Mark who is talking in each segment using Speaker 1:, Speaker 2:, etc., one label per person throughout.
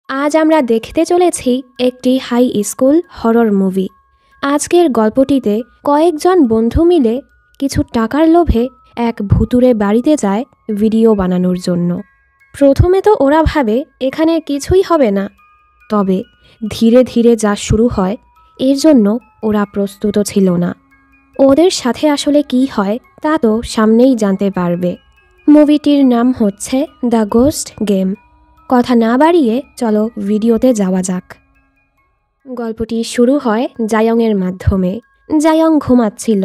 Speaker 1: আজ আমরা দেখতে চলেছি একটি হাই স্কুল হরর মুভি। আজকের গল্পটিতে কয়েকজন বন্ধু মিলে কিছু টাকার লোভে এক ভুতুড়ে বাড়িতে যায় ভিডিও বানানোর জন্য। প্রথমে তো ওরা ভাবে এখানে কিছুই হবে না, তবে ধীরে ধীরে যা শুরু হয় এর জন্য ওরা প্রস্তুত ছিল না। ওদের সাথে আসলে কি হয় তা তো সামনেই জানতে পারবে। মুভিটির নাম হচ্ছে দ্য গোস্ট গেম। কথা না বাড়িয়ে চলো ভিডিওতে যাওয়া যাক। গল্পটি শুরু হয় জায়ংয়ের মাধ্যমে। জায়ং ঘুমাচ্ছিল।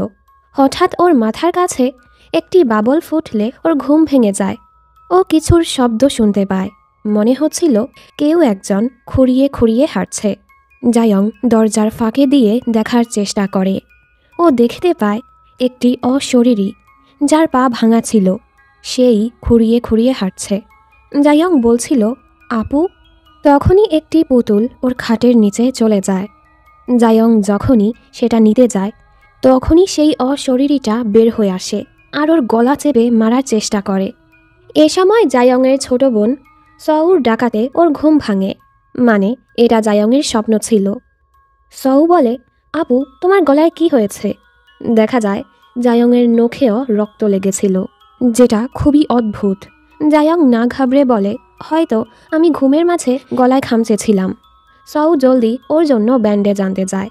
Speaker 1: হঠাৎ ওর মাথার কাছে একটি বাবল ফুটলে ওর ঘুম ভেঙে যায়। ও কিছুর শব্দ শুনতে পায়। মনে হচ্ছিল কেউ একজন খুঁড়িয়ে খুঁড়িয়ে হাঁটছে। জায়ং দরজার ফাঁকে দিয়ে দেখার চেষ্টা করে। ও দেখতে পায় একটি অশরীরী, যার পা ভাঙা ছিল, সেই খুঁড়িয়ে খুঁড়িয়ে হাঁটছে। জায়ং বলছিল, আপু। তখনই একটি পুতুল ওর খাটের নিচে চলে যায়। জায়ং যখনই সেটা নিতে যায় তখনই সেই অশরীরীটা বের হয়ে আসে আর ওর গলা চেপে মারার চেষ্টা করে। এ সময় জায়ংয়ের ছোট বোন সউর ডাকাতে ওর ঘুম ভাঙে। মানে এটা জায়ংয়ের স্বপ্ন ছিল। সউ বলে, আপু তোমার গলায় কি হয়েছে? দেখা যায় জায়ংয়ের নখেও রক্ত লেগেছিল, যেটা খুবই অদ্ভুত। জায়ং না ঘাবড়ে বলে, হয়তো আমি ঘুমের মাঝে গলায় খামচেছিলাম। সউ জলদি ওর জন্য ব্যান্ডেজ আনতে যায়।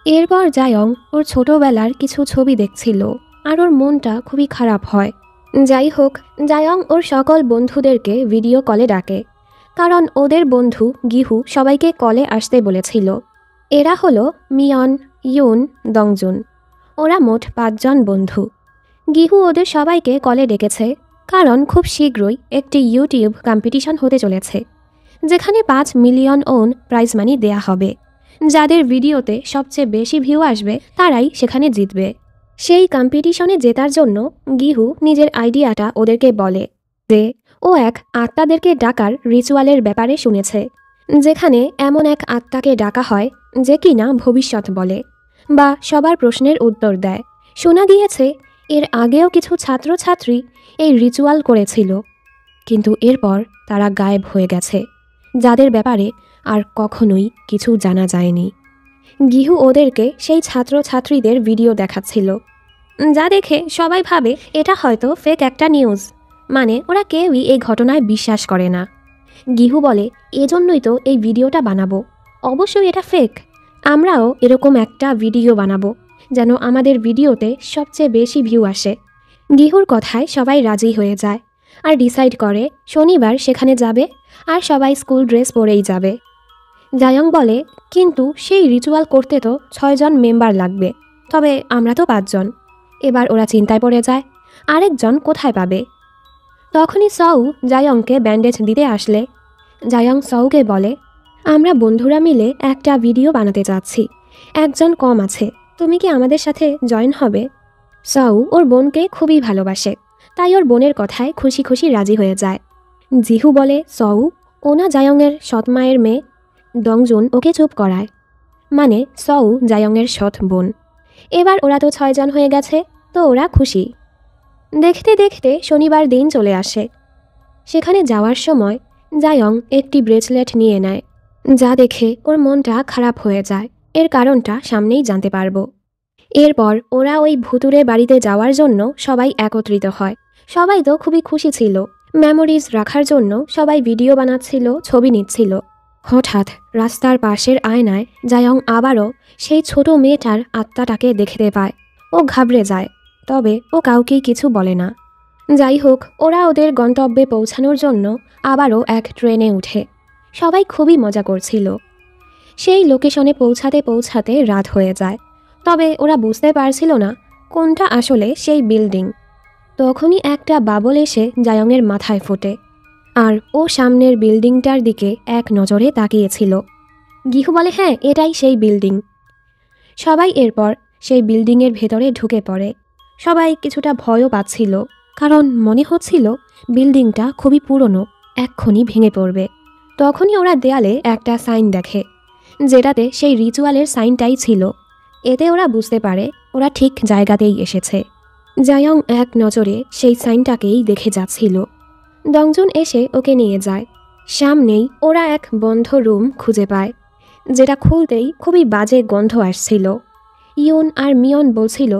Speaker 1: এরপর জায়ং ওর ছোটবেলার কিছু ছবি দেখছিল আর ওর মনটা খুবই খারাপ হয়। যাই হোক, জায়ং ওর সকল বন্ধুদেরকে ভিডিও কলে ডাকে, কারণ ওদের বন্ধু গিহু সবাইকে কলে আসতে বলেছিল। এরা হলো মিয়ন, ইউন, দংজুন। ওরা মোট 5 জন বন্ধু। গিহু ওদের সবাইকে কলে ডেকেছে কারণ খুব শীঘ্রই একটি ইউটিউব কম্পিটিশন হতে চলেছে, যেখানে 5 মিলিয়ন ওন প্রাইজ মানি দেয়া হবে। যাদের ভিডিওতে সবচেয়ে বেশি ভিউ আসবে তারাই সেখানে জিতবে। সেই কম্পিটিশনে জেতার জন্য গিহু নিজের আইডিয়াটা ওদেরকে বলে যে ও এক আত্মাদেরকে ডাকার রিচুয়ালের ব্যাপারে শুনেছে, যেখানে এমন এক আত্মাকে ডাকা হয় যে কিনা ভবিষ্যৎ বলে বা সবার প্রশ্নের উত্তর দেয়। শোনা গিয়েছে এর আগেও কিছু ছাত্রছাত্রী এই রিচুয়াল করেছিল, কিন্তু এরপর তারা গায়েব হয়ে গেছে, যাদের ব্যাপারে আর কখনোই কিছু জানা যায়নি। গিহু ওদেরকে সেই ছাত্রছাত্রীদের ভিডিও দেখাচ্ছিল, যা দেখে সবাই ভাবে এটা হয়তো ফেক একটা নিউজ। মানে ওরা কেউই এই ঘটনায় বিশ্বাস করে না। গিহু বলে, এজন্যই তো এই ভিডিওটা বানাবো। অবশ্যই এটা ফেক। আমরাও এরকম একটা ভিডিও বানাবো যেন আমাদের ভিডিওতে সবচেয়ে বেশি ভিউ আসে। গিহুর কথায় সবাই রাজি হয়ে যায় আর ডিসাইড করে শনিবার সেখানে যাবে আর সবাই স্কুল ড্রেস পরেই যাবে। জায়ং বলে, কিন্তু সেই রিচুয়াল করতে তো 6 জন মেম্বার লাগবে, তবে আমরা তো 5 জন। এবার ওরা চিন্তায় পড়ে যায় আরেকজন কোথায় পাবে। তখনই সউ জায়ংকে ব্যান্ডেজ দিতে আসলে জায়ং সউকে বলে, আমরা বন্ধুরা মিলে একটা ভিডিও বানাতে চাচ্ছি, একজন কম আছে, তুমি কি আমাদের সাথে জয়েন হবে? সউ ওর বোনকে খুবই ভালোবাসে, তাই ওর বোনের কথায় খুশি খুশি রাজি হয়ে যায়। জিহু বলে, সউ ওনা জায়ংয়ের সৎ মায়ের মেয়ে। দংজুন ওকে চুপ করায়। মানে সউ জায়ংয়ের সৎ বোন। এবার ওরা তো 6 জন হয়ে গেছে, তো ওরা খুশি। দেখতে দেখতে শনিবার দিন চলে আসে। সেখানে যাওয়ার সময় জায়ং একটি ব্রেসলেট নিয়ে নেয়, যা দেখে ওর মনটা খারাপ হয়ে যায়। এর কারণটা সামনেই জানতে পারবো। এরপর ওরা ওই ভুতুরে বাড়িতে যাওয়ার জন্য সবাই একত্রিত হয়। সবাই তো খুবই খুশি ছিল। মেমোরিজ রাখার জন্য সবাই ভিডিও বানাচ্ছিল, ছবি নিচ্ছিল। হঠাৎ রাস্তার পাশের আয়নায় জায়ং আবারও সেই ছোট মেয়েটার আত্মাটাকে দেখতে পায়। ও ঘাবড়ে যায়, তবে ও কাউকেই কিছু বলে না। যাই হোক, ওরা ওদের গন্তব্যে পৌঁছানোর জন্য আবারও এক ট্রেনে উঠে। সবাই খুবই মজা করছিল। সেই লোকেশনে পৌঁছাতে পৌঁছাতে রাত হয়ে যায়, তবে ওরা বুঝতে পারছিল না কোনটা আসলে সেই বিল্ডিং। তখনই একটা বাবল এসে জায়ংয়ের মাথায় ফোটে, আর ও সামনের বিল্ডিংটার দিকে এক নজরে তাকিয়েছিল। গিহু বলে, হ্যাঁ এটাই সেই বিল্ডিং। সবাই এরপর সেই বিল্ডিংয়ের ভেতরে ঢুকে পড়ে। সবাই কিছুটা ভয়ও পাচ্ছিল, কারণ মনে হচ্ছিল বিল্ডিংটা খুবই পুরনো, এক্ষুনি ভেঙে পড়বে। তখনই ওরা দেয়ালে একটা সাইন দেখে, যেটাতে সেই রিচুয়ালের সাইনটাই ছিল। এতে ওরা বুঝতে পারে ওরা ঠিক জায়গাতেই এসেছে। জায়ং এক নজরে সেই সাইনটাকেই দেখে যাচ্ছিল। দংজুন এসে ওকে নিয়ে যায়। সামনেই ওরা এক বন্ধ রুম খুঁজে পায়, যেটা খুলতেই খুবই বাজে গন্ধ আসছিল। ইয়ন আর মিয়ন বলছিল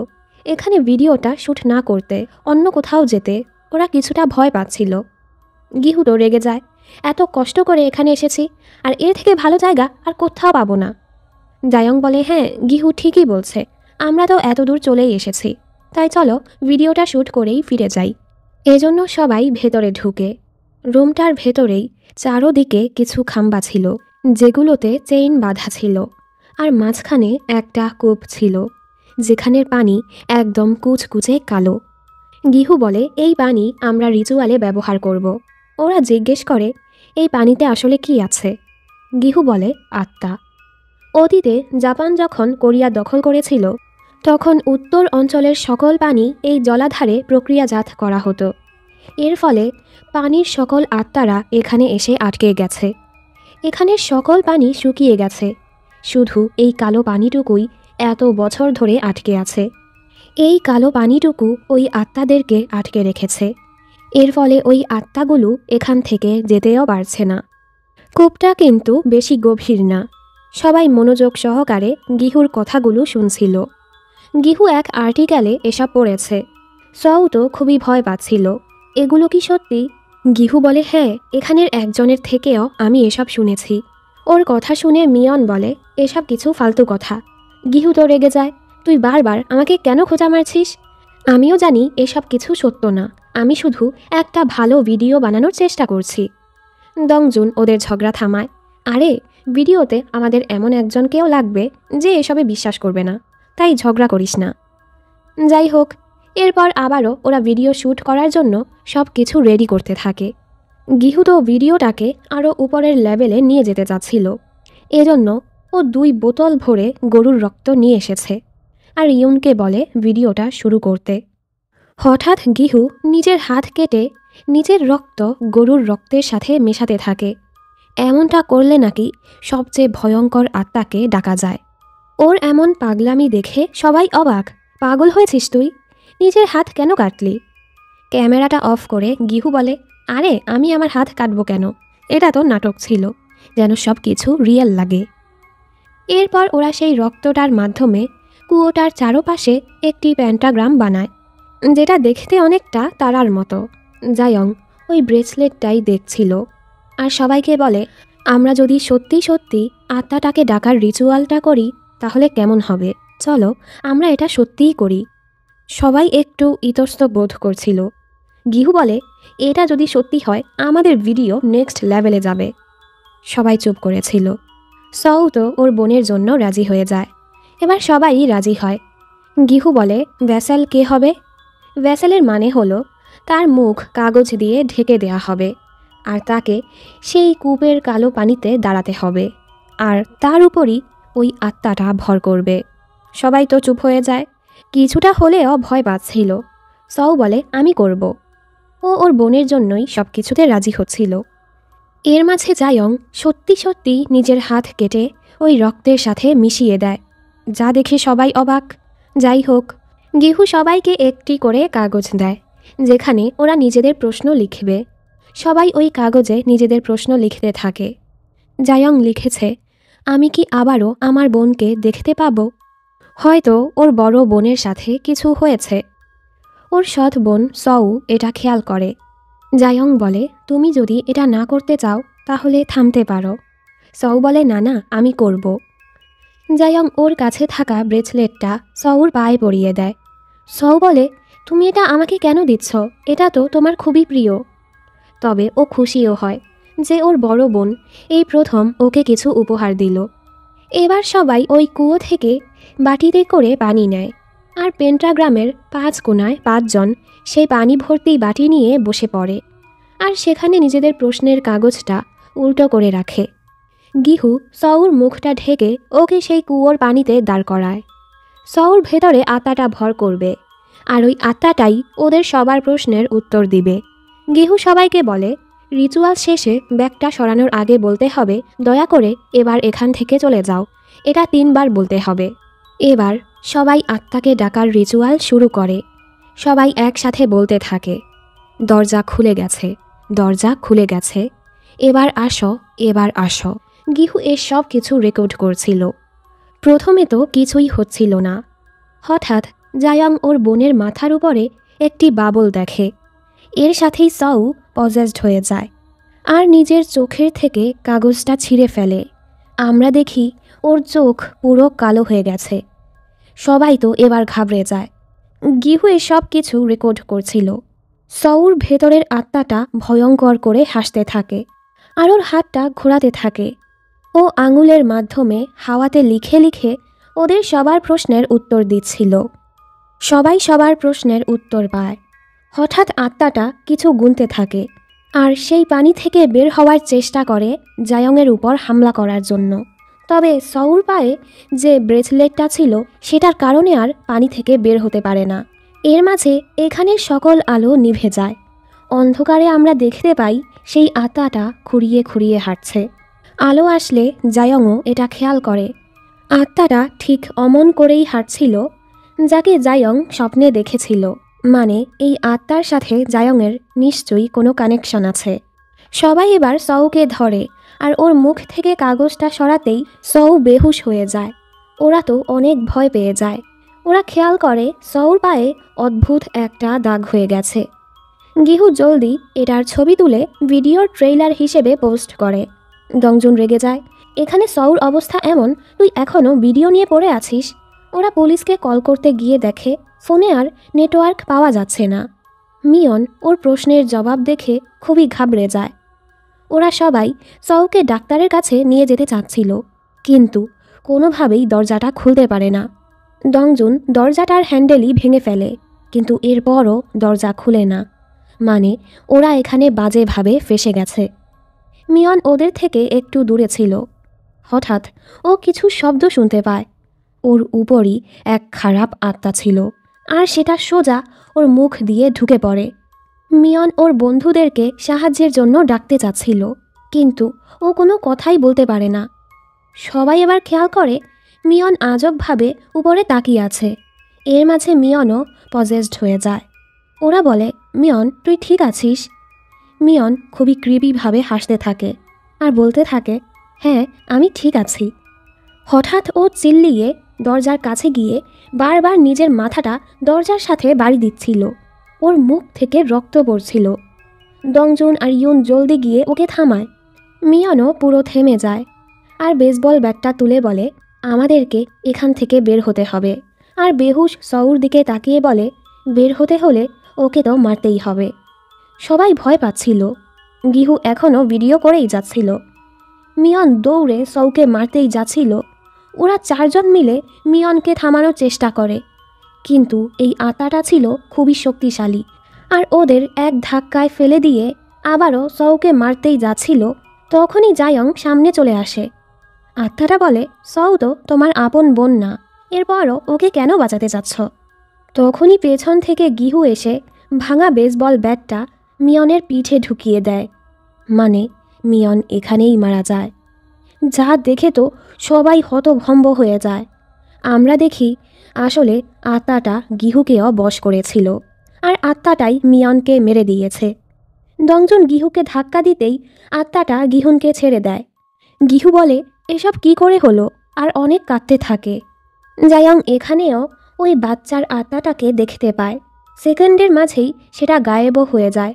Speaker 1: এখানে ভিডিওটা শ্যুট না করতে অন্য কোথাও যেতে। ওরা কিছুটা ভয় পাচ্ছিল। গিহু তো রেগে যায়, এত কষ্ট করে এখানে এসেছি, আর এর থেকে ভালো জায়গা আর কোথাও পাবো না। জায়ং বলে, হ্যাঁ গিহু ঠিকই বলছে, আমরা তো এত দূর চলেই এসেছি, তাই চলো ভিডিওটা শ্যুট করেই ফিরে যাই। এজন্য সবাই ভেতরে ঢুকে। রুমটার ভেতরেই চারোদিকে কিছু খাম্বা ছিল, যেগুলোতে চেইন বাঁধা ছিল, আর মাঝখানে একটা কূপ ছিল, যেখানের পানি একদম কুচকুচে কালো। গিহু বলে, এই পানি আমরা রিচুয়ালে ব্যবহার করব। ওরা জিজ্ঞেস করে, এই পানিতে আসলে কি আছে? গিহু বলে, আত্মা। অতীতে জাপান যখন কোরিয়া দখল করেছিল, তখন উত্তর অঞ্চলের সকল পানি এই জলাধারে প্রক্রিয়াজাত করা হতো। এর ফলে পানির সকল আত্মারা এখানে এসে আটকে গেছে। এখানের সকল পানি শুকিয়ে গেছে, শুধু এই কালো পানিটুকুই এত বছর ধরে আটকে আছে। এই কালো পানিটুকু ওই আত্মাদেরকে আটকে রেখেছে। এর ফলে ওই আত্মাগুলো এখান থেকে যেতেও পারছে না। কূপটা কিন্তু বেশি গভীর না। সবাই মনোযোগ সহকারে গিহুর কথাগুলো শুনছিল। গিহু এক আর্টিকেলে এসব পড়েছে। সও তো খুবই ভয় পাচ্ছিল, এগুলো কি সত্যি? গিহু বলে, হ্যাঁ, এখানের একজনের থেকেও আমি এসব শুনেছি। ওর কথা শুনে মিয়ন বলে, এসব কিছু ফালতু কথা। গিহু তো রেগে যায়, তুই বারবার আমাকে কেন খোঁচা মারছিস? আমিও জানি এসব কিছু সত্য না, আমি শুধু একটা ভালো ভিডিও বানানোর চেষ্টা করছি। দংজুন ওদের ঝগড়া থামায়, আরে ভিডিওতে আমাদের এমন একজনকেও লাগবে যে এসবে বিশ্বাস করবে না, তাই ঝগড়া করিস না। যাই হোক, এরপর আবারও ওরা ভিডিও শ্যুট করার জন্য সব কিছু রেডি করতে থাকে। গিহু তো ভিডিওটাকে আরও উপরের লেভেলে নিয়ে যেতে চাচ্ছিল, এজন্য ও 2 বোতল ভরে গরুর রক্ত নিয়ে এসেছে, আর ইয়ুনকে বলে ভিডিওটা শুরু করতে। হঠাৎ গিহু নিজের হাত কেটে নিজের রক্ত গরুর রক্তের সাথে মেশাতে থাকে। এমনটা করলে নাকি সবচেয়ে ভয়ঙ্কর আত্মাকে ডাকা যায়। ওর এমন পাগলামি দেখে সবাই অবাক, পাগল হয়েছিস তুই? নিজের হাত কেন কাটলি? ক্যামেরাটা অফ করে গিহু বলে, আরে আমি আমার হাত কাটবো কেন, এটা তো নাটক ছিল, যেন সব কিছু রিয়েল লাগে। এরপর ওরা সেই রক্তটার মাধ্যমে কুয়োটার চারপাশে একটি প্যান্টাগ্রাম বানায়, যেটা দেখতে অনেকটা তারার মতো। জায়ং ওই ব্রেসলেটটাই দেখছিল, আর সবাইকে বলে, আমরা যদি সত্যি সত্যি আত্মাটাকে ডাকার রিচুয়ালটা করি তাহলে কেমন হবে, চলো আমরা এটা সত্যিই করি। সবাই একটু ইতস্তত বোধ করছিল। গিহু বলে, এটা যদি সত্যি হয় আমাদের ভিডিও নেক্সট লেভেলে যাবে। সবাই চুপ করেছিল। সও তো ওর বোনের জন্য রাজি হয়ে যায়। এবার সবাই রাজি হয়। গিহু বলে, ভ্যাসেল কে হবে? ভ্যাসেলের মানে হলো তার মুখ কাগজ দিয়ে ঢেকে দেয়া হবে, আর তাকে সেই কূপের কালো পানিতে দাঁড়াতে হবে, আর তার উপরই ওই আত্মাটা ভর করবে। সবাই তো চুপ হয়ে যায়, কিছুটা হলেও ভয় পাচ্ছিল। সও বলে, আমি করব। ও ওর বোনের জন্যই সব কিছুতে রাজি হচ্ছিল। এর মাঝে জায়ং সত্যি সত্যি নিজের হাত কেটে ওই রক্তের সাথে মিশিয়ে দেয়, যা দেখে সবাই অবাক। যাই হোক, গিহু সবাইকে একটি করে কাগজ দেয়, যেখানে ওরা নিজেদের প্রশ্ন লিখবে। সবাই ওই কাগজে নিজেদের প্রশ্ন লিখতে থাকে। জায়ং লিখেছে, আমি কি আবারও আমার বোনকে দেখতে পাবো? হয়তো ওর বড় বোনের সাথে কিছু হয়েছে। ওর সৎ বোন সউ এটা খেয়াল করে। জায়ং বলে, তুমি যদি এটা না করতে চাও তাহলে থামতে পারো। সউ বলে, না না, আমি করব। জায়ং ওর কাছে থাকা ব্রেসলেটটা সউর পায়ে পরিয়ে দেয়। সউ বলে, তুমি এটা আমাকে কেন দিচ্ছ? এটা তো তোমার খুবই প্রিয়। তবে ও খুশিও হয় যে ওর বড় বোন এই প্রথম ওকে কিছু উপহার দিল। এবার সবাই ওই কুয়ো থেকে বাটিতে করে পানি নেয়, আর পেন্টাগ্রামের 5 কোণায় 5 জন সেই পানি ভর্তি বাটি নিয়ে বসে পড়ে, আর সেখানে নিজেদের প্রশ্নের কাগজটা উল্টো করে রাখে। গিহু সউর মুখটা ঢেকে ওকে সেই কুয়োর পানিতে দাঁড় করায়। সউর ভেতরে আত্মাটা ভর করবে, আর ওই আত্মাটাই ওদের সবার প্রশ্নের উত্তর দিবে। গিহু সবাইকে বলে, রিচুয়াল শেষে ব্যাগটা সরানোর আগে বলতে হবে, দয়া করে এবার এখান থেকে চলে যাও। এটা 3 বার বলতে হবে। এবার সবাই আত্মাকে ডাকার রিচুয়াল শুরু করে। সবাই একসাথে বলতে থাকে, দরজা খুলে গেছে, দরজা খুলে গেছে। এবার আসো, এবার আসো। গিহু এসব কিছু রেকর্ড করছিল। প্রথমে তো কিছুই হচ্ছিল না। হঠাৎ জায়াং ওর বোনের মাথার উপরে একটি বাবল দেখে। এর সাথেই সাউ পজেসড হয়ে যায় আর নিজের চোখের থেকে কাগজটা ছিঁড়ে ফেলে। আমরা দেখি ওর চোখ পুরো কালো হয়ে গেছে। সবাই তো এবার ঘাবড়ে যায়। গিহু এসব কিছু রেকর্ড করছিল। সাউর ভেতরের আত্মাটা ভয়ঙ্কর করে হাসতে থাকে আর ওর হাতটা ঘোরাতে থাকে। ও আঙুলের মাধ্যমে হাওয়াতে লিখে লিখে ওদের সবার প্রশ্নের উত্তর দিচ্ছিল। সবাই সবার প্রশ্নের উত্তর পায়। হঠাৎ আত্মাটা কিছু গুনতে থাকে আর সেই পানি থেকে বের হওয়ার চেষ্টা করে জায়ংয়ের উপর হামলা করার জন্য। তবে সাউর পায়ে যে ব্রেসলেটটা ছিল সেটার কারণে আর পানি থেকে বের হতে পারে না। এর মাঝে এখানের সকল আলো নিভে যায়। অন্ধকারে আমরা দেখতে পাই সেই আত্মাটা খুঁড়িয়ে খুঁড়িয়ে হাঁটছে। আলো আসলে জায়ংও এটা খেয়াল করে। আত্মাটা ঠিক অমন করেই হাঁটছিল যাকে জায়ং স্বপ্নে দেখেছিল। মানে এই আত্মার সাথে জায়ংয়ের নিশ্চয়ই কোনো কানেকশন আছে। সবাই এবার সউকে ধরে আর ওর মুখ থেকে কাগজটা সরাতেই সউ বেহুশ হয়ে যায়। ওরা তো অনেক ভয় পেয়ে যায়। ওরা খেয়াল করে সউর পায়ে অদ্ভুত একটা দাগ হয়ে গেছে। গিহু জলদি এটার ছবি তুলে ভিডিওর ট্রেইলার হিসেবে পোস্ট করে। দংজুন রেগে যায়। এখানে সউর অবস্থা এমন, তুই এখনও ভিডিও নিয়ে পড়ে আছিস। ওরা পুলিশকে কল করতে গিয়ে দেখে ফোনে আর নেটওয়ার্ক পাওয়া যাচ্ছে না। মিয়ন ওর প্রশ্নের জবাব দেখে খুবই ঘাবড়ে যায়। ওরা সবাই সউকে ডাক্তারের কাছে নিয়ে যেতে চাচ্ছিল, কিন্তু কোনোভাবেই দরজাটা খুলতে পারে না। দংজুন দরজাটার হ্যান্ডেলই ভেঙে ফেলে, কিন্তু এরপরও দরজা খুলে না। মানে ওরা এখানে বাজেভাবে ফেসে গেছে। মিয়ন ওদের থেকে একটু দূরে ছিল। হঠাৎ ও কিছু শব্দ শুনতে পায়। ওর উপরই এক খারাপ আত্মা ছিল আর সেটা সোজা ওর মুখ দিয়ে ঢুকে পড়ে। মিয়ন ওর বন্ধুদেরকে সাহায্যের জন্য ডাকতে চাচ্ছিল, কিন্তু ও কোনো কথাই বলতে পারে না। সবাই এবার খেয়াল করে মিয়ন আজবভাবে উপরে তাকিয়ে আছে। এর মাঝে মিয়নও পজেসড হয়ে যায়। ওরা বলে, মিয়ন তুই ঠিক আছিস? মিয়ন খুবই ক্রিপিভাবে হাসতে থাকে আর বলতে থাকে, হ্যাঁ আমি ঠিক আছি। হঠাৎ ও চিল্লিয়ে দরজার কাছে গিয়ে বারবার নিজের মাথাটা দরজার সাথে বাড়ি দিচ্ছিল। ওর মুখ থেকে রক্ত পড়ছিল। দংজুন আর ইউন জলদি গিয়ে ওকে থামায়। মিয়নও পুরো থেমে যায় আর বেসবল ব্যাটটা তুলে বলে, আমাদেরকে এখান থেকে বের হতে হবে। আর বেহুশ সউর দিকে তাকিয়ে বলে, বের হতে হলে ওকে তো মারতেই হবে। সবাই ভয় পাচ্ছিল। গিহু এখনও ভিডিও করেই যাচ্ছিল। মিয়ন দৌড়ে সউকে মারতেই যাচ্ছিল। ওরা চারজন মিলে মিয়নকে থামানোর চেষ্টা করে, কিন্তু এই আত্মাটা ছিল খুবই শক্তিশালী আর ওদের এক ধাক্কায় ফেলে দিয়ে আবারও সউকে মারতেই যাচ্ছিল। তখনই জায়ং সামনে চলে আসে। আত্মাটা বলে, সউ তো তোমার আপন বোন না, এরপরও ওকে কেন বাঁচাতে চাচ্ছ? তখনই পেছন থেকে গিহু এসে ভাঙা বেসবল ব্যাটটা মিয়নের পিঠে ঢুকিয়ে দেয়। মানে মিয়ন এখানেই মারা যায়। যা দেখে তো সবাই হতভম্ব হয়ে যায়। আমরা দেখি আসলে আত্মাটা গিহুকেও বশ করেছিল আর আত্মাটাই মিয়নকে মেরে দিয়েছে। দংজুন গিহুকে ধাক্কা দিতেই আত্মাটা গিহুনকে ছেড়ে দেয়। গিহু বলে, এসব কি করে হলো, আর অনেক কাঁদতে থাকে। জায়ং এখানেও ওই বাচ্চার আত্মাটাকে দেখতে পায়। সেকেন্ডের মাঝেই সেটা গায়েবও হয়ে যায়।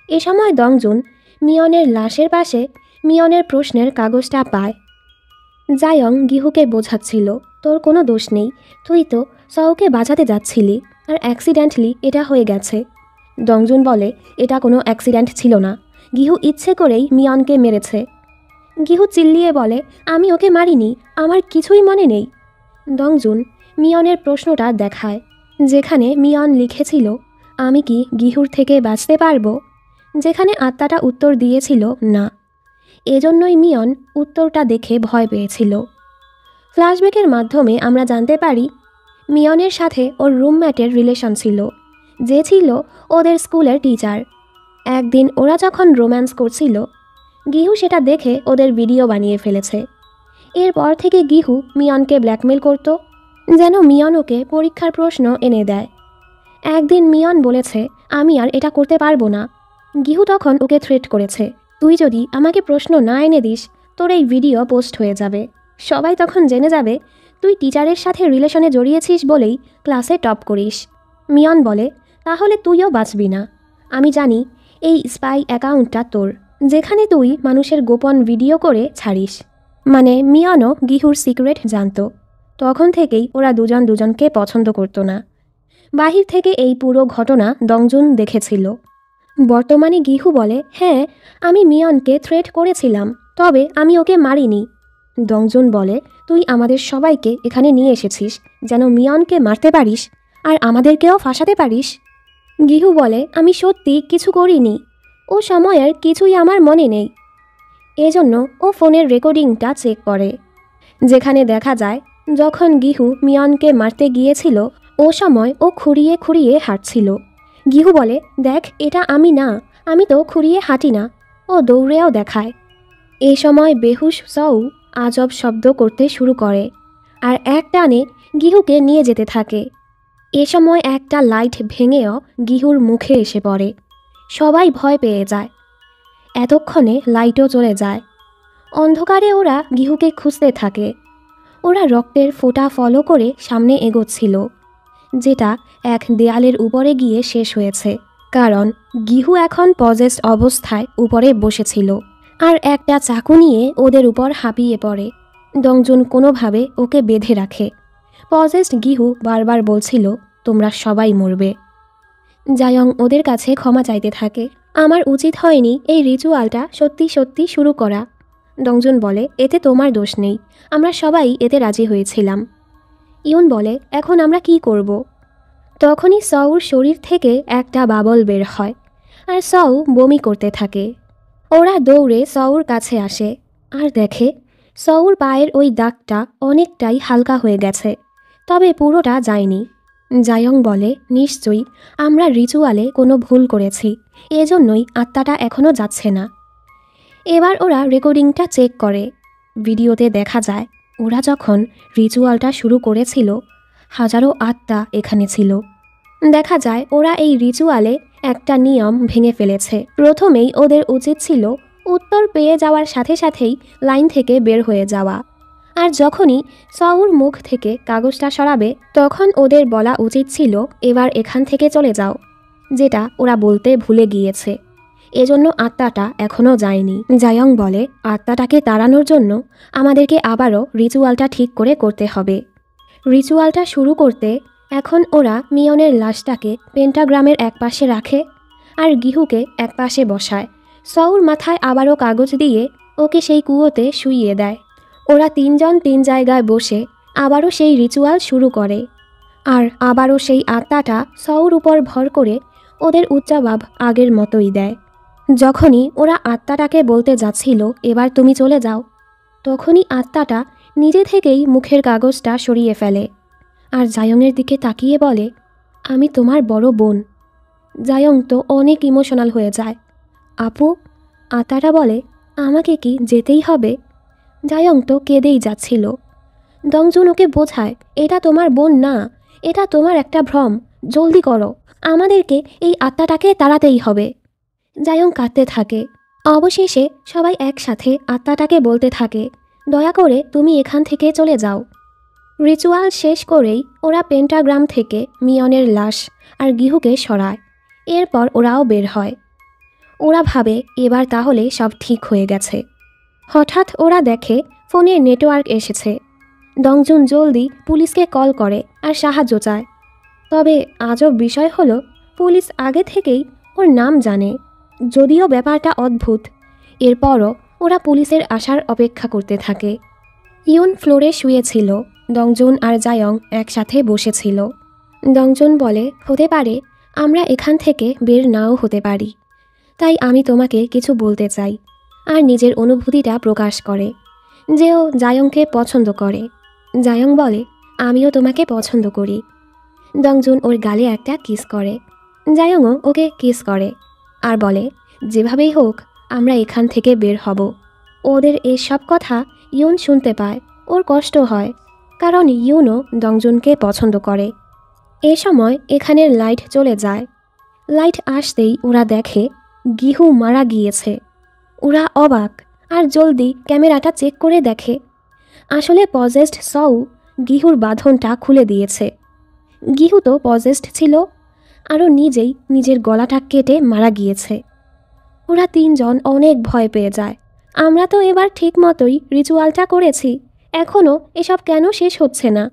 Speaker 1: এ সময় দংজুন মিয়নের লাশের পাশে মিয়নের প্রশ্নের কাগজটা পায়। জায়ং গিহুকে বোঝাচ্ছিল, তোর কোনো দোষ নেই, তুই তো সউকে বাঁচাতে যাচ্ছিলি আর অ্যাক্সিডেন্টলি এটা হয়ে গেছে। দংজুন বলে, এটা কোনো অ্যাক্সিডেন্ট ছিল না, গিহু ইচ্ছে করেই মিয়নকে মেরেছে। গিহু চিল্লিয়ে বলে, আমি ওকে মারিনি, আমার কিছুই মনে নেই। দংজুন মিয়নের প্রশ্নটা দেখায়, যেখানে মিয়ন লিখেছিল, আমি কি গিহুর থেকে বাঁচতে পারবো, যেখানে আত্মাটা উত্তর দিয়েছিল না। এজন্যই মিয়ন উত্তরটা দেখে ভয় পেয়েছিল। ফ্ল্যাশব্যাকের মাধ্যমে আমরা জানতে পারি মিয়নের সাথে ওর রুমমেটের রিলেশন ছিল, যে ছিল ওদের স্কুলের টিচার। একদিন ওরা যখন রোম্যান্স করছিল, গিহু সেটা দেখে ওদের ভিডিও বানিয়ে ফেলেছে। এরপর থেকে গিহু মিয়নকে ব্ল্যাকমেল করত, যেন মিয়ন ওকে পরীক্ষার প্রশ্ন এনে দেয়। একদিন মিয়ন বলেছে, আমি আর এটা করতে পারবো না। গিহু তখন ওকে থ্রেট করেছে, তুই যদি আমাকে প্রশ্ন না এনে দিস তোর এই ভিডিও পোস্ট হয়ে যাবে, সবাই তখন জেনে যাবে তুই টিচারের সাথে রিলেশনে জড়িয়েছিস বলেই ক্লাসে টপ করিস। মিয়ন বলে, তাহলে তুইও বাঁচবি না। আমি জানি এই স্পাই অ্যাকাউন্টটা তোর, যেখানে তুই মানুষের গোপন ভিডিও করে ছাড়িস। মানে মিয়নও গিহুর সিক্রেট জানত। তখন থেকেই ওরা দুজন দুজনকে পছন্দ করতো না। বাহির থেকে এই পুরো ঘটনা দংজুন দেখেছিল। বর্তমানে গিহু বলে, হ্যাঁ আমি মিয়নকে থ্রেট করেছিলাম, তবে আমি ওকে মারিনি। দংজুন বলে, তুই আমাদের সবাইকে এখানে নিয়ে এসেছিস যেন মিয়নকে মারতে পারিস আর আমাদেরকেও ফাঁসাতে পারিস। গিহু বলে, আমি সত্যি কিছু করিনি, ও সময়ের কিছুই আমার মনে নেই। এজন্য ও ফোনের রেকর্ডিংটা চেক করে, যেখানে দেখা যায় যখন গিহু মিয়নকে মারতে গিয়েছিল ও সময় ও খুঁড়িয়ে খুঁড়িয়ে হাঁটছিল। গিহু বলে, দেখ এটা আমি না, আমি তো খুঁড়িয়ে হাঁটি না। ও দৌড়েও দেখায়। এ সময় বেহুশ সউ আজব শব্দ করতে শুরু করে আর এক টানে গিহুকে নিয়ে যেতে থাকে। এ সময় একটা লাইট ভেঙেও গিহুর মুখে এসে পড়ে। সবাই ভয় পেয়ে যায়। এতক্ষণে লাইটও চলে যায়। অন্ধকারে ওরা গিহুকে খুঁজতে থাকে। ওরা রক্তের ফোঁটা ফলো করে সামনে এগোচ্ছিল, যেটা এক দেয়ালের উপরে গিয়ে শেষ হয়েছে, কারণ গিহু এখন পজেসড অবস্থায় উপরে বসেছিল আর একটা চাকু নিয়ে ওদের উপর হাঁপিয়ে পড়ে। দংজুন কোনোভাবে ওকে বেঁধে রাখে। পজেসড গিহু বারবার বলছিল, তোমরা সবাই মরবে। জায়ং ওদের কাছে ক্ষমা চাইতে থাকে। আমার উচিত হয়নি এই রিচুয়ালটা সত্যি সত্যি শুরু করা। দংজুন বলে, এতে তোমার দোষ নেই, আমরা সবাই এতে রাজি হয়েছিলাম। ইউন বলে, এখন আমরা কি করব? তখনই সউর শরীর থেকে একটা বাবল বের হয় আর সউ বমি করতে থাকে। ওরা দৌড়ে সউর কাছে আসে আর দেখে সউর পায়ের ওই দাগটা অনেকটাই হালকা হয়ে গেছে, তবে পুরোটা যায়নি। জায়ং বলে, নিশ্চয়ই আমরা রিচুয়ালে কোনো ভুল করেছি, এজন্যই আত্মাটা এখনও যাচ্ছে না। এবার ওরা রেকর্ডিংটা চেক করে। ভিডিওতে দেখা যায় ওরা যখন রিচুয়ালটা শুরু করেছিল হাজারো আত্মা এখানে ছিল। দেখা যায় ওরা এই রিচুয়ালে একটা নিয়ম ভেঙে ফেলেছে। প্রথমেই ওদের উচিত ছিল উত্তর পেয়ে যাওয়ার সাথে সাথেই লাইন থেকে বের হয়ে যাওয়া, আর যখনই সউর মুখ থেকে কাগজটা সরাবে তখন ওদের বলা উচিত ছিল এবার এখান থেকে চলে যাও, যেটা ওরা বলতে ভুলে গিয়েছে। এজন্য আত্মাটা এখনও যায়নি। জায়ং বলে, আত্মাটাকে তাড়ানোর জন্য আমাদেরকে আবারও রিচুয়ালটা ঠিক করে করতে হবে। রিচুয়ালটা শুরু করতে এখন ওরা মিয়নের লাশটাকে পেন্টাগ্রামের একপাশে রাখে আর গিহুকে একপাশে বসায়। সউর মাথায় আবারও কাগজ দিয়ে ওকে সেই কুয়োতে শুইয়ে দেয়। ওরা তিনজন তিন জায়গায় বসে আবারও সেই রিচুয়াল শুরু করে আর আবারও সেই আত্মাটা সউর উপর ভর করে ওদের উচ্চাভাব আগের মতোই দেয়। যখনই ওরা আত্মাটাকে বলতে যাচ্ছিল এবার তুমি চলে যাও, তখনই আত্মাটা নিজে থেকেই মুখের কাগজটা সরিয়ে ফেলে আর জায়ংয়ের দিকে তাকিয়ে বলে, আমি তোমার বড় বোন। জায়ং তো অনেক ইমোশনাল হয়ে যায়। আপু, আত্মাটা বলে, আমাকে কি যেতেই হবে? জায়ং তো কেঁদেই যাচ্ছিল। দংজুন ওকে বোঝায়, এটা তোমার বোন না, এটা তোমার একটা ভ্রম, জলদি করো, আমাদেরকে এই আত্মাটাকে তাড়াতেই হবে। জায়ং কাঁদতে থাকে। অবশেষে সবাই একসাথে আত্মাটাকে বলতে থাকে, দয়া করে তুমি এখান থেকে চলে যাও। রিচুয়াল শেষ করেই ওরা পেন্টাগ্রাম থেকে মিয়নের লাশ আর গিহুকে সরায়। এরপর ওরাও বের হয়। ওরা ভাবে এবার তাহলে সব ঠিক হয়ে গেছে। হঠাৎ ওরা দেখে ফোনে নেটওয়ার্ক এসেছে। দংজুন জলদি পুলিশকে কল করে আর সাহায্য চায়। তবে আজব বিষয় হলো পুলিশ আগে থেকেই ওর নাম জানে, যদিও ব্যাপারটা অদ্ভুত। এরপরও ওরা পুলিশের আসার অপেক্ষা করতে থাকে। ইউন ফ্লোরে শুয়েছিল, দংজুন আর জায়ং একসাথে বসেছিল। দংজুন বলে, হতে পারে আমরা এখান থেকে বের নাও হতে পারি, তাই আমি তোমাকে কিছু বলতে চাই। আর নিজের অনুভূতিটা প্রকাশ করে যে ও জায়ংকে পছন্দ করে। জায়ং বলে, আমিও তোমাকে পছন্দ করি। দংজুন ওর গালে একটা কিস করে। জায়ংও ওকে কিস করে আর বলে, যেভাবেই হোক আমরা এখান থেকে বের হব। ওদের এসব কথা ইউন শুনতে পায়। ওর কষ্ট হয়, কারণ ইউনও দংজুনকে পছন্দ করে। এ সময় এখানের লাইট চলে যায়। লাইট আসতেই ওরা দেখে গিহু মারা গিয়েছে। ওরা অবাক আর জলদি ক্যামেরাটা চেক করে দেখে আসলে পজেসড সউ গিহুর বাঁধনটা খুলে দিয়েছে। গিহু তো পজেসড ছিল, আরও নিজেই নিজের গলাটা কেটে মারা গিয়েছে। ওরা তিনজন অনেক ভয় পেয়ে যায়। আমরা তো এবার ঠিক মতোই রিচুয়ালটা করেছি, এখনও এসব কেন শেষ হচ্ছে না?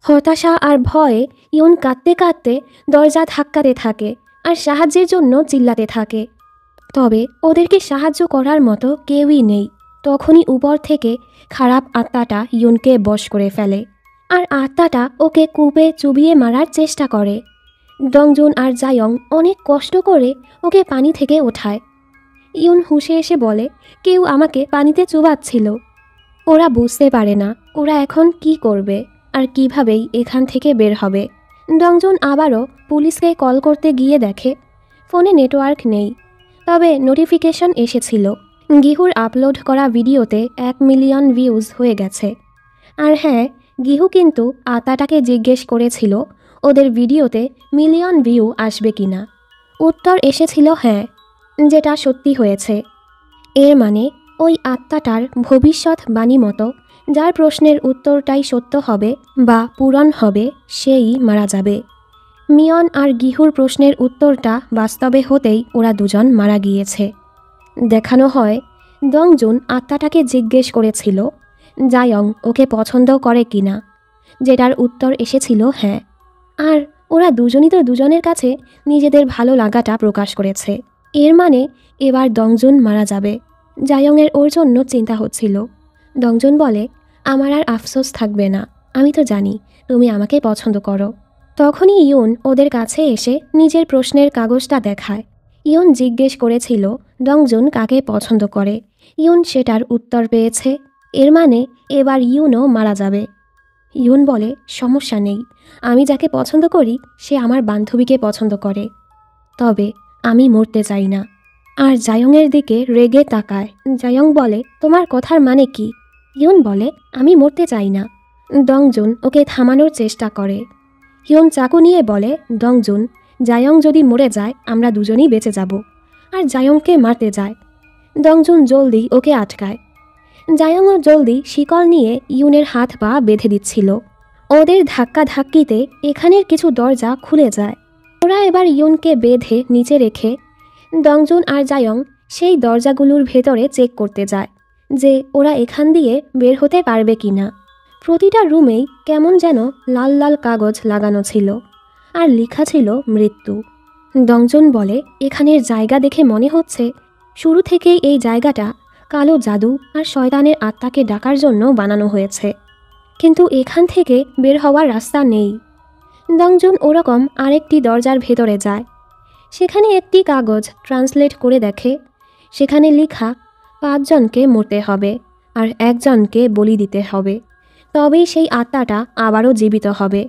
Speaker 1: হতাশা আর ভয়ে ইয়ন কাঁদতে কাঁদতে দরজা ধাক্কাতে থাকে আর সাহায্যের জন্য চিল্লাতে থাকে। তবে ওদেরকে সাহায্য করার মতো কেউই নেই। তখনই উপর থেকে খারাপ আত্মাটা ইয়নকে বশ করে ফেলে আর আত্মাটা ওকে কূপে চুবিয়ে মারার চেষ্টা করে। ডংজুন আর জায়ং অনেক কষ্ট করে ওকে পানি থেকে ওঠায়। ইয়ন হুঁশে এসে বলে, কেউ আমাকে পানিতে চুবাচ্ছিল। ওরা বুঝতে পারে না ওরা এখন কি করবে আর কিভাবেই এখান থেকে বের হবে। ডংজুন আবারও পুলিশকে কল করতে গিয়ে দেখে ফোনে নেটওয়ার্ক নেই, তবে নোটিফিকেশন এসেছিল গিহুর আপলোড করা ভিডিওতে 1 মিলিয়ন ভিউজ হয়ে গেছে। আর হ্যাঁ, গিহু কিন্তু আত্মাটাকে জিজ্ঞেস করেছিল ওদের ভিডিওতে মিলিয়ন ভিউ আসবে কিনা। উত্তর এসেছিল হ্যাঁ, যেটা সত্যি হয়েছে। এর মানে ওই আত্মাটার ভবিষ্যৎ বাণী মতো যার প্রশ্নের উত্তরটাই সত্য হবে বা পূরণ হবে সেই মারা যাবে। মিয়ন আর গিহুর প্রশ্নের উত্তরটা বাস্তবে হতেই ওরা দুজন মারা গিয়েছে। দেখানো হয় ডংজুন আত্মাটাকে জিজ্ঞেস করেছিল জায়ং ওকে পছন্দ করে কিনা, যেটার উত্তর এসেছিল হ্যাঁ। আর ওরা দুজনই তো দুজনের কাছে নিজেদের ভালো লাগাটা প্রকাশ করেছে। এর মানে এবার ডংজুন মারা যাবে। জায়ংয়ের ওর জন্য চিন্তা হচ্ছিল। ডংজুন বলে, আমার আর আফসোস থাকবে না, আমি তো জানি তুমি আমাকে পছন্দ করো। তখনই ইয়ন ওদের কাছে এসে নিজের প্রশ্নের কাগজটা দেখায়। ইয়ন জিজ্ঞেস করেছিল ডংজুন কাকে পছন্দ করে। ইয়ন সেটার উত্তর পেয়েছে। এর মানে এবার ইয়নও মারা যাবে। ইয়ন বলে, সমস্যা নেই, আমি যাকে পছন্দ করি সে আমার বান্ধবীকে পছন্দ করে, তবে আমি মরতে চাই না। আর জায়ংয়ের দিকে রেগে তাকায়। জায়ং বলে, তোমার কথার মানে কি? ইয়ন বলে, আমি মরতে চাই না। ডংজুন ওকে থামানোর চেষ্টা করে। ইয়ন চাকু নিয়ে বলে, ডংজুন, জায়ং যদি মরে যায় আমরা দুজনেই বেঁচে যাব। আর জায়ংকে মারতে যায়। ডংজুন জলদি ওকে আটকায়। জায়ংও জলদি শিকল নিয়ে ইয়নের হাত পা বেঁধে দিচ্ছিল। ওদের ধাক্কাধাক্কিতে এখানের কিছু দরজা খুলে যায়। ওরা এবার ইয়নকে বেঁধে নিচে রেখে ডংজুন আর জায়ং সেই দরজাগুলোর ভেতরে চেক করতে যায় যে ওরা এখান দিয়ে বের হতে পারবে কিনা। প্রতিটা রুমেই কেমন যেন লাল লাল কাগজ লাগানো ছিল আর লেখা ছিল মৃত্যু। ডংজুন বলে, এখানের জায়গা দেখে মনে হচ্ছে শুরু থেকেই এই জায়গাটা কালো জাদু আর শয়তানের আত্মাকে ডাকার জন্য বানানো হয়েছে, কিন্তু এখান থেকে বের হওয়ার রাস্তা নেই। ডংজুন ওরকম আরেকটি দরজার ভেতরে যায়। সেখানে একটি কাগজ ট্রান্সলেট করে দেখে সেখানে লেখা 5 জনকে মরতে হবে আর 1 জনকে বলি দিতে হবে, তবেই সেই আত্মাটা আবারও জীবিত হবে।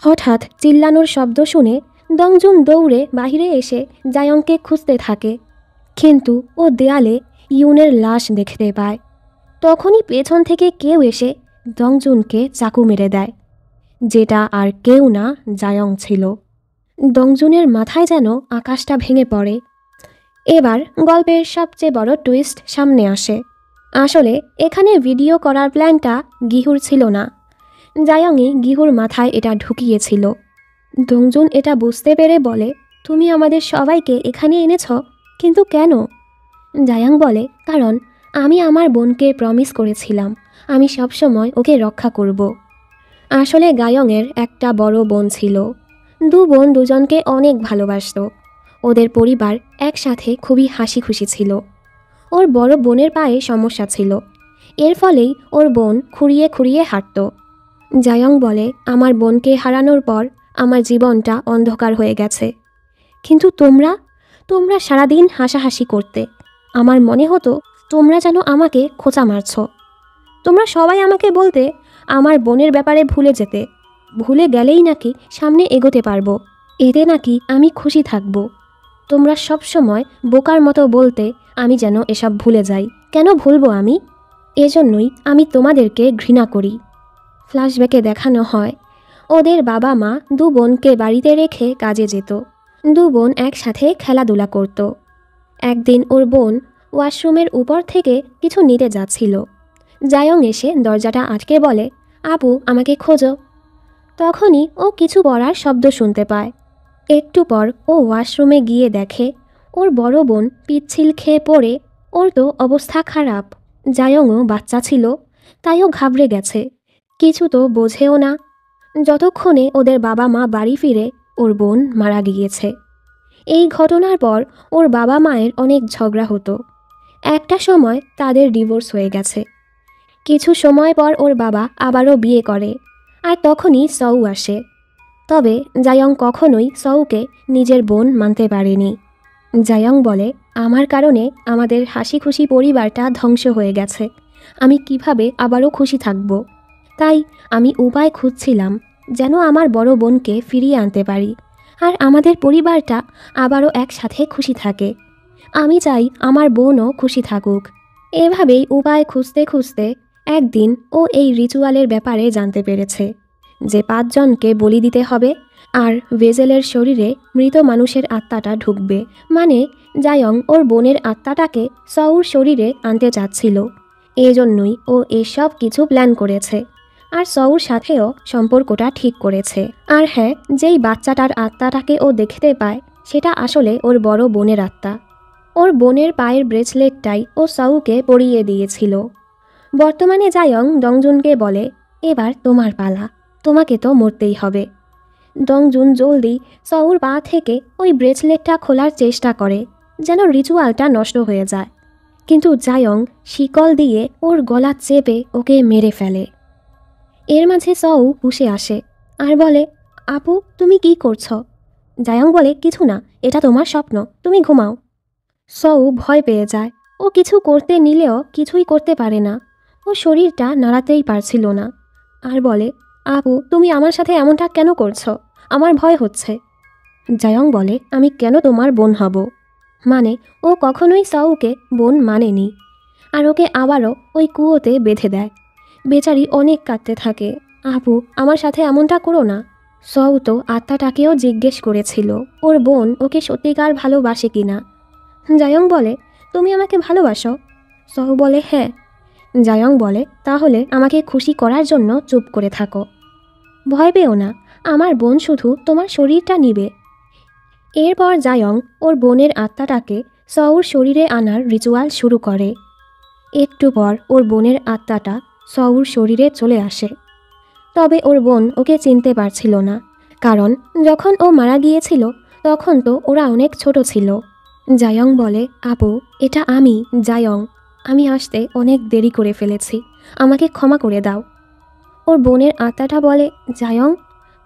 Speaker 1: হঠাৎ চিল্লানোর শব্দ শুনে ডংজুন দৌড়ে বাহিরে এসে জায়ংকে খুঁজতে থাকে, কিন্তু ও দেয়ালে ইয়নের লাশ দেখতে পায়। তখনই পেছন থেকে কেউ এসে ডংজুনকে চাকু মেরে দেয়, যেটা আর কেউ না, জায়ং ছিল। ডংজুনের মাথায় যেন আকাশটা ভেঙে পড়ে। এবার গল্পের সবচেয়ে বড় টুইস্ট সামনে আসে। আসলে এখানে ভিডিও করার প্ল্যানটা গিহুর ছিল না, জায়ংই গিহুর মাথায় এটা ঢুকিয়েছিল। ডংজুন এটা বুঝতে পেরে বলে, তুমি আমাদের সবাইকে এখানে এনেছ, কিন্তু কেন? জায়ং বলে, কারণ আমি আমার বোনকে প্রমিস করেছিলাম আমি সবসময় ওকে রক্ষা করব। আসলে গায়ংয়ের একটা বড় বোন ছিল। 2 বোন দুজনকে অনেক ভালোবাসত। ওদের পরিবার একসাথে খুবই হাসি খুশি ছিল। ওর বড় বোনের পায়ে সমস্যা ছিল, এর ফলেই ওর বোন খুঁড়িয়ে খুঁড়িয়ে হাঁটত। জায়ং বলে, আমার বোনকে হারানোর পর আমার জীবনটা অন্ধকার হয়ে গেছে, কিন্তু তোমরা সারাদিন হাসাহাসি করতে। আমার মনে হতো তোমরা যেন আমাকে খোঁচা মারছ। তোমরা সবাই আমাকে বলতে আমার বোনের ব্যাপারে ভুলে যেতে, ভুলে গেলেই নাকি সামনে এগোতে পারবো, এতে নাকি আমি খুশি থাকব। তোমরা সব সময় বোকার মতো বলতে আমি যেন এসব ভুলে যাই। কেন ভুলবো আমি? এজন্যই আমি তোমাদেরকে ঘৃণা করি। ফ্ল্যাশব্যাকে দেখানো হয় ওদের বাবা মা 2 বোনকে বাড়িতে রেখে কাজে যেত। 2 বোন একসাথে খেলাধুলা করত। একদিন ওর বোন ওয়াশরুমের উপর থেকে কিছু নিতে যাচ্ছিল। জায়ং এসে দরজাটা আটকে বলে, আপু আমাকে খোঁজো। তখনই ও কিছু পড়ার শব্দ শুনতে পায়। একটু পর ও ওয়াশরুমে গিয়ে দেখে ওর বড় বোন পিচ্ছিল খেয়ে পড়ে। ওর তো অবস্থা খারাপ। জায়ংও বাচ্চা ছিল, তাইও ঘাবড়ে গেছে, কিছু তো বোঝেও না। যতক্ষণে ওদের বাবা মা বাড়ি ফিরে ওর বোন মারা গিয়েছে। এই ঘটনার পর ওর বাবা মায়ের অনেক ঝগড়া হতো। একটা সময় তাদের ডিভোর্স হয়ে গেছে। কিছু সময় পর ওর বাবা আবারও বিয়ে করে, আর তখনই সৌ আসে। তবে জায়ং কখনোই সৌকে নিজের বোন মানতে পারেনি। জায়ং বলে, আমার কারণে আমাদের হাসি খুশি পরিবারটা ধ্বংস হয়ে গেছে। আমি কিভাবে আবারও খুশি থাকব? তাই আমি উপায় খুঁজছিলাম যেন আমার বড় বোনকে ফিরিয়ে আনতে পারি, আর আমাদের পরিবারটা আবারও একসাথে খুশি থাকে। আমি চাই আমার বোনও খুশি থাকুক। এভাবেই উপায় খুঁজতে খুঁজতে একদিন ও এই রিচুয়ালের ব্যাপারে জানতে পেরেছে যে 5 জনকে বলি দিতে হবে, আর ভেজেলের শরীরে মৃত মানুষের আত্মাটা ঢুকবে। মানে জায়ং ওর বোনের আত্মাটাকে সৌর শরীরে আনতে চাচ্ছিল। এজন্যই ও এসব কিছু প্ল্যান করেছে, আর সৌর সাথেও সম্পর্কটা ঠিক করেছে। আর হ্যাঁ, যেই বাচ্চাটার আত্মাটাকে ও দেখতে পায় সেটা আসলে ওর বড় বোনের আত্মা। ওর বোনের পায়ের ব্রেসলেটটাই ও সৌকে পরিয়ে দিয়েছিল। বর্তমানে জায়ং দংজুনকে বলে, এবার তোমার পালা, তোমাকে তো মরতেই হবে। দংজুন জলদি সৌর পা থেকে ওই ব্রেসলেটটা খোলার চেষ্টা করে যেন রিচুয়ালটা নষ্ট হয়ে যায়, কিন্তু জায়ং শিকল দিয়ে ওর গলা চেপে ওকে মেরে ফেলে। এর মাঝে সৌ হুশে আসে আর বলে, আপু তুমি কি করছো? জায়ং বলে, কিছু না, এটা তোমার স্বপ্ন, তুমি ঘুমাও। সৌ ভয় পেয়ে যায়। ও কিছু করতে নিলেও কিছুই করতে পারে না। ও শরীরটা নাড়াতেই পারছিল না, আর বলে, আপু তুমি আমার সাথে এমনটা কেন করছো? আমার ভয় হচ্ছে। জায়ং বলে, আমি কেন তোমার বোন হব? মানে ও কখনোই সৌকে বোন মানেনি, আর ওকে আবারও ওই কুয়োতে বেঁধে দেয়। বেচারি অনেক কাঁদতে থাকে, আপু আমার সাথে এমনটা করো না। সৌ তো আত্মাটাকেও জিজ্ঞেস করেছিল ওর বোন ওকে সত্যিকার ভালোবাসে কিনা। জায়ং বলে, তুমি আমাকে ভালোবাসো? সৌ বলে, হ্যাঁ। জায়ং বলে, তাহলে আমাকে খুশি করার জন্য চুপ করে থাকো। ভয় পেও না, আমার বোন শুধু তোমার শরীরটা নিবে। এরপর জায়ং ওর বোনের আত্মাটাকে সৌর শরীরে আনার রিচুয়াল শুরু করে। একটু পর ওর বোনের আত্মাটা সৌর শরীরে চলে আসে। তবে ওর বোন ওকে চিনতে পারছিল না, কারণ যখন ও মারা গিয়েছিল তখন তো ওরা অনেক ছোট ছিল। জায়ং বলে, আপু এটা আমি জায়ং, আমি আসতে অনেক দেরি করে ফেলেছি, আমাকে ক্ষমা করে দাও। ওর বোনের আত্মাটা বলে, জায়ং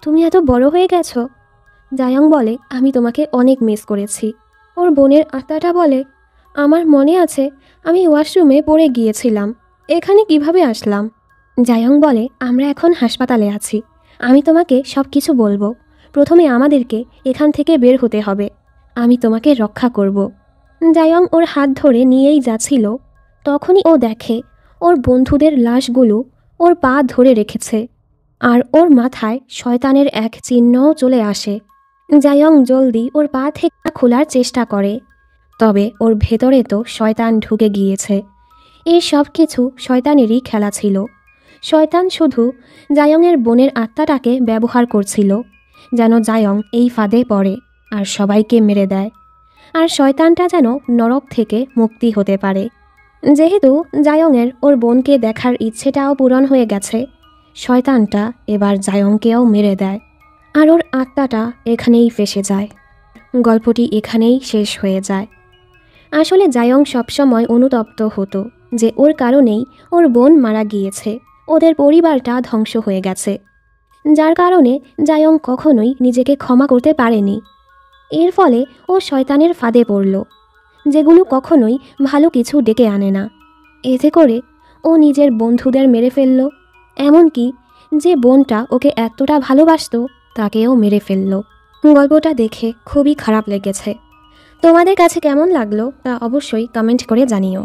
Speaker 1: তুমি এত বড় হয়ে গেছো। জায়ং বলে, আমি তোমাকে অনেক মিস করেছি। ওর বোনের আত্মাটা বলে, আমার মনে আছে আমি ওয়াশরুমে পড়ে গিয়েছিলাম, এখানে কিভাবে আসলাম? জায়ং বলে, আমরা এখন হাসপাতালে আছি, আমি তোমাকে সব কিছু বলবো। প্রথমে আমাদেরকে এখান থেকে বের হতে হবে, আমি তোমাকে রক্ষা করব। জায়ং ওর হাত ধরে নিয়েই যাচ্ছিল, তখনই ও দেখে ওর বন্ধুদের লাশগুলো ওর পা ধরে রেখেছে, আর ওর মাথায় শয়তানের এক চিহ্নও চলে আসে। জায়ং জলদি ওর পা থেকে খোলার চেষ্টা করে, তবে ওর ভেতরে তো শয়তান ঢুকে গিয়েছে। এই সব কিছু শয়তানেরই খেলা ছিল। শয়তান শুধু জায়ংয়ের বোনের আত্মাটাকে ব্যবহার করছিল যেন জায়ং এই ফাঁদে পড়ে আর সবাইকে মেরে দেয়, আর শয়তানটা যেন নরক থেকে মুক্তি হতে পারে। যেহেতু জায়ংয়ের ওর বোনকে দেখার ইচ্ছেটাও পূরণ হয়ে গেছে, শয়তানটা এবার জায়ংকেও মেরে দেয়, আর ওর আত্মাটা এখানেই ফেসে যায়। গল্পটি এখানেই শেষ হয়ে যায়। আসলে জায়ং সবসময় অনুতপ্ত হতো যে ওর কারণেই ওর বোন মারা গিয়েছে, ওদের পরিবারটা ধ্বংস হয়ে গেছে, যার কারণে জায়ং কখনোই নিজেকে ক্ষমা করতে পারেনি। এর ফলে ও শয়তানের ফাঁদে পড়ল, যেগুলো কখনোই ভালো কিছু ডেকে আনে না। এতে করে ও নিজের বন্ধুদের মেরে ফেলল, এমনকি যে বোনটা ওকে এতটা ভালোবাসত তাকেও মেরে ফেলল। গল্পটা দেখে খুবই খারাপ লেগেছে। তোমাদের কাছে কেমন লাগলো তা অবশ্যই কমেন্ট করে জানিও।